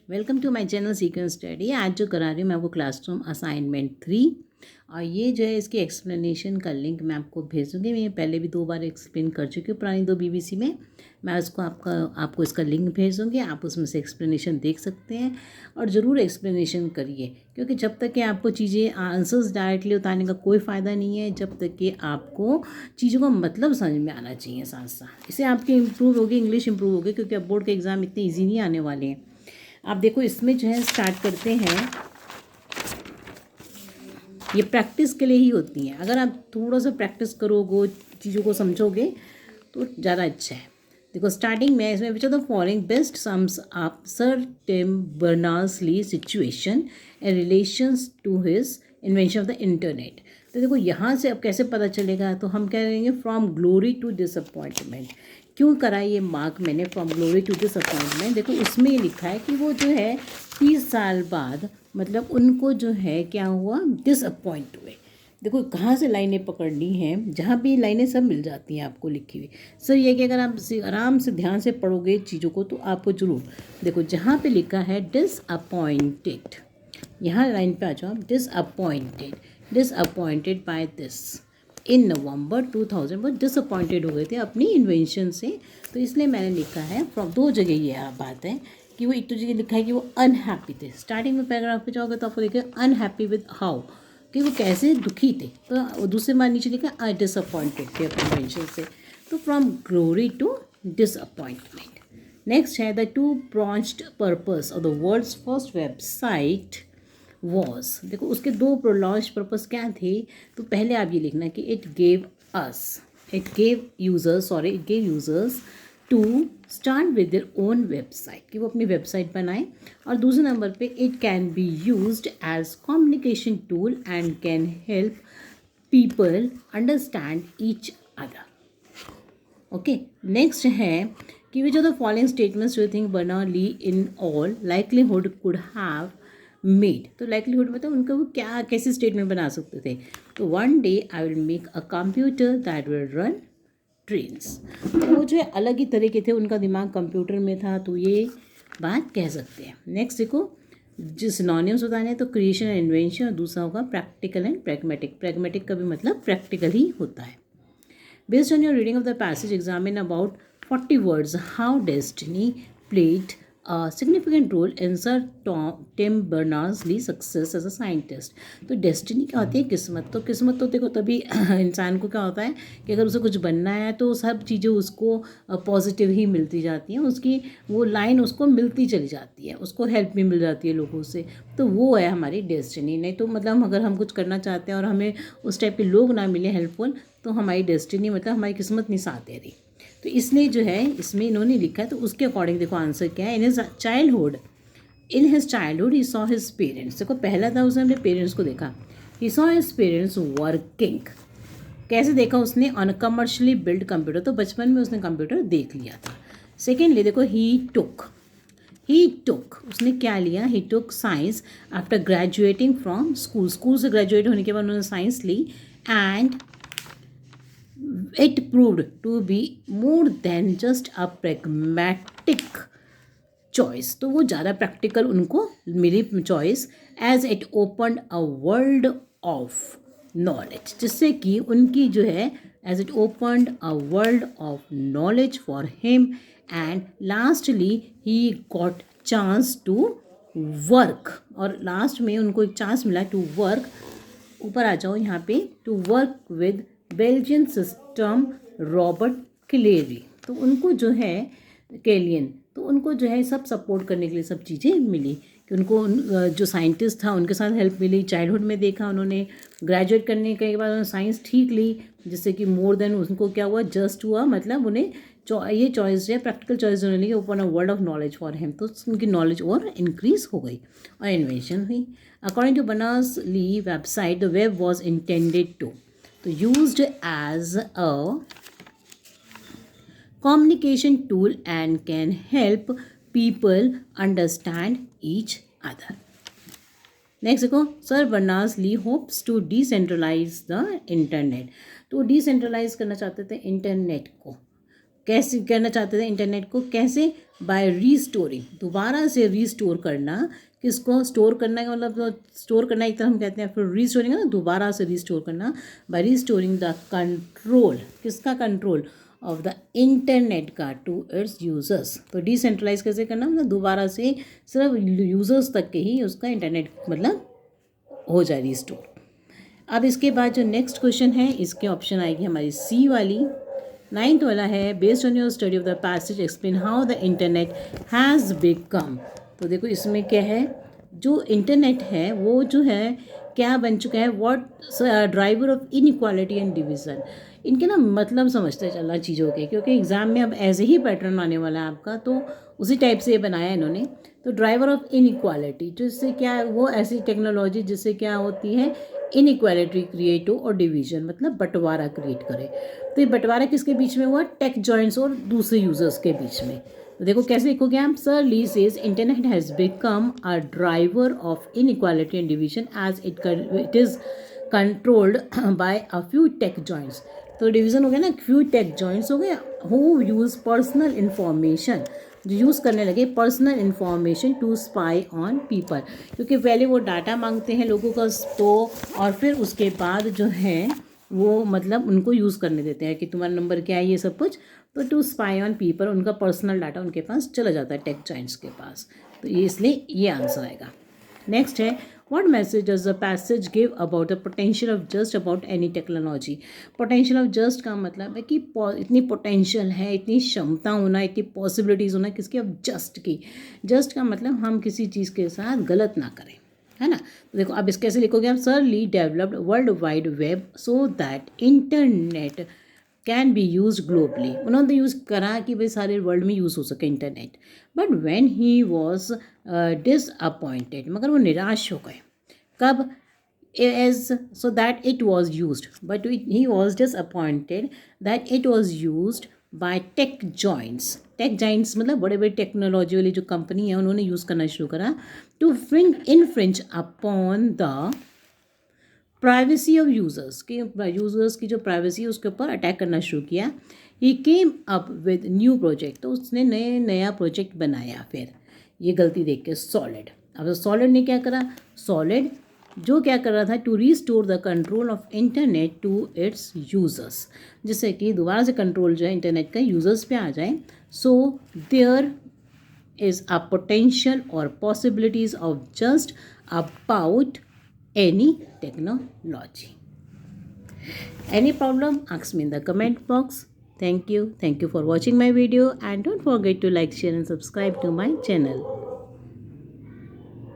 Welcome to my channel sequence study. आज जो करा रही हूँ मैं आपको क्लासरूम असाइनमेंट 3 और ये जो है इसकी एक्सप्लेनेशन का लिंक मैं आपको भेज दूँगी। मैं पहले भी 2 बार एक्सप्लेन कर चुकी हूँ पुरानी 2 बीबीसी में। मैं उसको आपको इसका लिंक भेज दूँगी, आप उसमें से एक्सप्लेनेशन देख सकते हैं और ज़रूर एक्सप्लेनेशन करिए, क्योंकि जब तक कि आपको चीज़ें आंसर्स डायरेक्टली उतारने का कोई फ़ायदा नहीं है जब तक कि आपको चीज़ों का मतलब समझ में आना चाहिए साथ साथ। इससे आपकी इम्प्रूव होगी, इंग्लिश इंप्रूव होगी, क्योंकि अब बोर्ड के एग्ज़ाम इतने ईजी नहीं आने वाले हैं। आप देखो इसमें जो है स्टार्ट करते हैं, ये प्रैक्टिस के लिए ही होती हैं। अगर आप थोड़ा सा प्रैक्टिस करोगे, चीज़ों को समझोगे तो ज़्यादा अच्छा है। देखो स्टार्टिंग में इसमें पूछा, the following best sums up Sir Tim Berners-Lee situation and relations to his invention of the internet. तो देखो यहाँ से अब कैसे पता चलेगा, तो हम कह रहे हैं फ्रॉम ग्लोरी टू डिसअपॉइंटमेंट। क्यों करा ये मार्क मैंने फ्रॉम ग्लोरी टू डिसअपॉइंटमेंट? देखो उसमें ये लिखा है कि वो जो है 30 साल बाद मतलब उनको जो है क्या हुआ, डिसअपॉइंट हुए। देखो कहाँ से लाइनें पकड़नी हैं, जहाँ भी लाइनें सब मिल जाती हैं आपको लिखी हुई। सर ये कि अगर आप आराम से ध्यान से पढ़ोगे चीज़ों को तो आपको ज़रूर देखो जहाँ पे लिखा है डिसअपॉइंटेड, यहाँ लाइन पे आ जाओ आप। डिसअपॉइंटेड बाय दिस इन नवंबर 2000 वो डिसअपॉइंटेड हो गए थे अपनी इन्वेंशन से। तो इसलिए मैंने लिखा है फ्रॉम, 2 जगह ये बात है कि वो एक तो जगह लिखा है कि वो अनहैप्पी थे। स्टार्टिंग में पैराग्राफ पे जाओगे तो आपको लिखा है अनहैप्पी विद हाउ, कि वो कैसे दुखी थे। तो दूसरे बार नीचे लिखा है डिसअपॉइंटेड थे अपनी इन्वेंशन से। तो from glory to disappointment. Next है the two branched purpose of the world's first website was. देखो उसके 2 प्रोलॉन्ज पर्पस क्या थे, तो पहले आप ये लिखना कि it gave users to start with their own website, कि वो अपनी वेबसाइट बनाएं। और दूसरे नंबर पे it can be used as communication tool and can help people understand each other. Okay, next है कि which of the following statements you think Berners-Lee in all likelihood could have made. तो likelihood मतलब उनका वो क्या कैसे statement बना सकते थे। तो one day I will make a computer that will run trains. तो वो जो है अलग ही तरीके थे, उनका दिमाग कंप्यूटर में था, तो ये बात कह सकते हैं। नेक्स्ट देखो जो सिनोनिम्स बताने हैं, तो क्रिएशन एंड इन्वेंशन, और दूसरा होगा प्रैक्टिकल एंड प्रैग्मेटिक। प्रैग्मेटिक का भी मतलब प्रैक्टिकल ही होता है। Based on your reading of the passage, examine about 40 words how destiny played a significant role in Sir Tim Berners-Lee success as a scientist। तो destiny क्या होती है? किस्मत। तो किस्मत तो देखो तभी इंसान को क्या होता है कि अगर उसे कुछ बनना है तो सब चीज़ें उसको पॉजिटिव ही मिलती जाती हैं, उसकी वो लाइन उसको मिलती चली जाती है, उसको हेल्प भी मिल जाती है लोगों से। तो वो है हमारी डेस्टिनी। नहीं तो मतलब अगर हम कुछ करना चाहते हैं और हमें उस टाइप के लोग ना मिले हेल्पफुल, तो हमारी डेस्टिनी मतलब हमारी किस्मत नहीं साथ दे रही। तो इसलिए जो है इसमें इन्होंने लिखा है, तो उसके अकॉर्डिंग देखो आंसर क्या है। In his childhood he saw his parents. देखो पहला था उसने अपने पेरेंट्स को देखा, he saw his parents working. कैसे देखा उसने? On a commercially build computer. तो बचपन में उसने कंप्यूटर देख लिया था। सेकेंडली देखो ही टुक उसने क्या लिया? He took science after graduating from school से ग्रेजुएट होने के बाद उन्होंने साइंस ली, and it proved to be more than just a pragmatic choice। तो वो ज़्यादा प्रैक्टिकल उनको मिली choice, as it opened a world of knowledge, जिससे कि उनकी जो है as it opened a world of knowledge for him, and lastly he got chance to work. और लास्ट में उनको एक चांस मिला टू वर्क, ऊपर आ जाओ यहाँ पे, to work with Belgian system Robert Cailliau. तो उनको जो है केलियन, तो उनको जो है सब सपोर्ट करने के लिए सब चीज़ें मिली, कि उनको जो साइंटिस्ट था उनके साथ हेल्प मिली। चाइल्डहुड में देखा उन्होंने, ग्रेजुएट करने के बाद उन्होंने साइंस ठीक ली, जिससे कि मोर देन उनको क्या हुआ, जस्ट हुआ, मतलब उन्हें ये चॉइस है प्रैक्टिकल चॉइस उन्होंने ली, open a world of knowledge for him. तो उनकी नॉलेज और इंक्रीज हो गई और इन्वेंशन हुई। According to Berners-Lee website, the web was intended to, तो used as a communication tool and can help people understand each other। Next देखो, sir Berners-Lee hopes to decentralise the internet. तो decentralise करना चाहते थे internet को। कैसे करना चाहते थे इंटरनेट को? कैसे? बाय रीस्टोरिंग, दोबारा से रीस्टोर करना। किसको स्टोर करना का मतलब, स्टोर करना एक तरह हम कहते हैं, फिर रीस्टोरिंग है ना, दोबारा से रीस्टोर करना। बाय रीस्टोरिंग द कंट्रोल, किसका कंट्रोल, ऑफ द इंटरनेट का टू इट्स यूजर्स। तो डिसेंट्रलाइज कैसे करना, मतलब दोबारा से सिर्फ यूजर्स तक के ही उसका इंटरनेट मतलब हो जाए रीस्टोर। अब इसके बाद जो नेक्स्ट क्वेश्चन है, इसके ऑप्शन आएगी हमारी सी वाली। 9th वाला है, based on your study of the passage explain how the internet has become. तो देखो इसमें क्या है, जो इंटरनेट है वो जो है क्या बन चुका है, what driver of inequality and division. इनके ना मतलब समझते चलना चीज़ों के, क्योंकि एग्ज़ाम में अब ऐसे ही पैटर्न आने वाला है आपका, तो उसी टाइप से ये बनाया है इन्होंने। तो ड्राइवर ऑफ इनइक्वालिटी, जिससे क्या है, वो ऐसी टेक्नोलॉजी जिससे क्या होती है, इनइक्वालिटी क्रिएट हो और डिवीजन मतलब बंटवारा क्रिएट करे। तो ये बंटवारा किसके बीच में हुआ, टेक जॉइंट्स और दूसरे यूजर्स के बीच में। तो देखो कैसे लिखोगे आप, Sir Lee says internet has become a driver of inequality and division as it is controlled by a few tech giants. तो डिवीज़न हो गया ना, फ्यू टेक जॉइंट्स हो गया, हु यूज़ पर्सनल इंफॉर्मेशन, जो यूज़ करने लगे personal information to spy on people, क्योंकि पहले वो डाटा मांगते हैं लोगों का, तो और फिर उसके बाद जो है वो मतलब उनको यूज़ करने देते हैं कि तुम्हारा नंबर क्या है ये सब कुछ। तो टू स्पाई ऑन पीपल, उनका पर्सनल डाटा उनके पास चला जाता है टेक जॉइंट्स के पास। तो ये इसलिए ये आंसर आएगा। नेक्स्ट है, what message does the passage give about the potential of just about any technology। potential of just का मतलब है कि इतनी potential है, इतनी क्षमता होना, इतनी possibilities होना किसकी, अब just की। just का मतलब हम किसी चीज़ के साथ गलत ना करें, है ना। तो देखो अब इस कैसे लिखोगे आप, Sir Lee developed world wide web so that internet can be use globally. उन्होंने तो यूज़ करा कि भाई सारे वर्ल्ड में यूज़ हो सके internet. But when he was disappointed, मगर वो निराश हो गए। कब, as so that it was use, but he was disappointed that it was use by tech giants. Tech giants मतलब बड़े बड़े टेक्नोलॉजी वाली जो कंपनी है उन्होंने यूज़ करना शुरू करा to infringe upon the privacy of users, के यूज़र्स की जो प्राइवेसी है उसके ऊपर अटैक करना शुरू किया। He came up with new project, तो उसने नया प्रोजेक्ट बनाया फिर ये गलती देख के, सॉलिड। अब सॉलिड ने क्या करा, सॉलिड जो क्या कर रहा था, to restore the control of internet to its users, जिससे कि दोबारा से कंट्रोल जो है इंटरनेट का यूज़र्स पे आ जाए। So there is a potential or possibilities of just about any technology. Any problem, ask me in the comment box. Thank you for watching my video, and don't forget to like, share and subscribe to my channel.